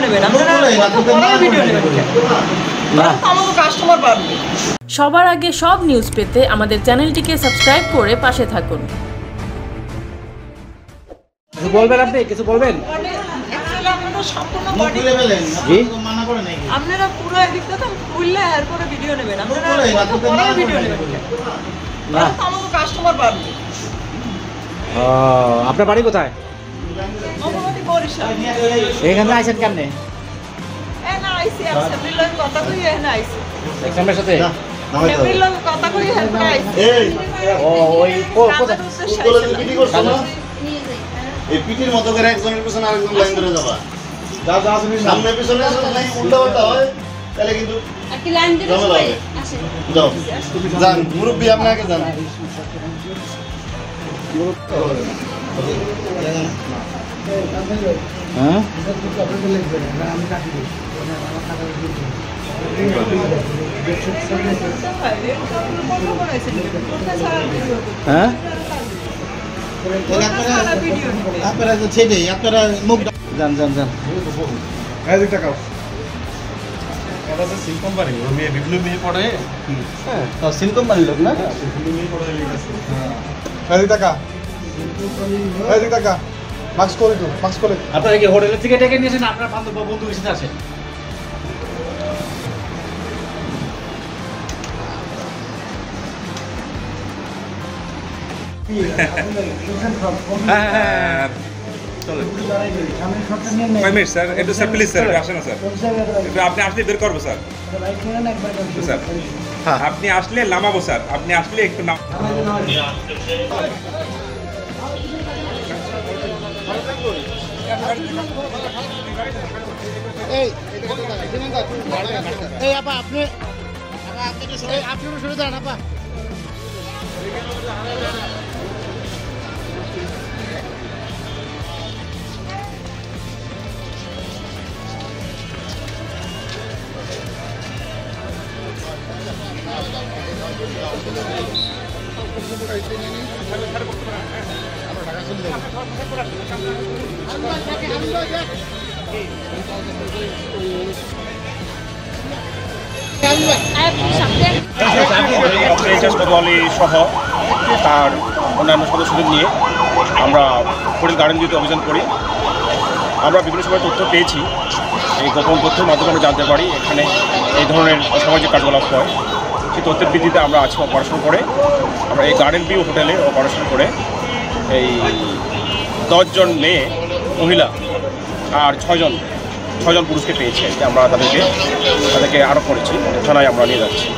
নেবেন আপনারা, কত বড় ভিডিও নেবেন না, আমাদের কাস্টমার বাড়বে। সবার আগে সব নিউজ পেতে আমাদের চ্যানেলটিকে সাবস্ক্রাইব করে পাশে থাকুন। কিছু বলবেন আপনি, কিছু বলবেন? আপনারা পুরো এদিকটা তো খুললে এরপরে ভিডিও নেবেন আপনারা, কত বড় ভিডিও নেবেন না, আমাদের কাস্টমার বাড়বে। আপনার বাড়ি কোথায়? অবনতি বরিশাল। এখানে আইছেন কেমনে? না আইসি আমি লয় কথা কই না আইসি এক্সামের সাথে আমি লয় কথা কই হেল্প আইসি। ও ওই কোথায় কলেজে পিটি করছ না? এই পিটির মতো করে একজনের পিছনে আরেকজন লাইন ধরে যাবা। সামনে পিছনে যদি উল্টাপাল্টা হয় তাহলে কিন্তু একটি লাইন ধরে সবাই আসে। যাও যান, মুরব্বি আপনাকে যান। হ্যাঁ হ্যাঁ আপনারা ছেড়ে আপনারা মুখ যান যান যান। সিল কোম্পানি বিভিন্ন মেয়ে পড়ে। হ্যাঁ সিল কোম্পানির লোক না? আপনারা কি হোটেলের থেকে ডেকে নিয়েছেন? আপনার বান্ধব বা বন্ধু সাথে আছেন? স্যার একটু স্যার প্লিজ স্যার আসেন না স্যার, একটু আপনি আসলে বের করবো স্যার। স্যার আপনি আসলে নামাবো স্যার, আপনি আসলে একটু নাম। এই আপা আপনি শুরু দেন আপা। সহ তার অন্যান্য সদস্যদের নিয়ে আমরা হোটেল গার্ডেন ভিউতে অভিযান করি। আমরা বিভিন্ন সময় তথ্য পেয়েছি, এই গোপন তথ্যের মাধ্যমে আমরা জানতে পারি এখানে এই ধরনের অসামাজিক কার্যকলাপ হয়। সেই তথ্যের ভিত্তিতে আমরা আজকে অপারেশন করে আমরা এই গার্ডেন ভিউ হোটেলে অপারেশন করে এই 10 জন মেয়ে মহিলা আর 6 জন পুরুষকে পেয়েছি। আমরা তাদেরকে আটক করেছি, থানায় আমরা নিয়ে যাচ্ছি।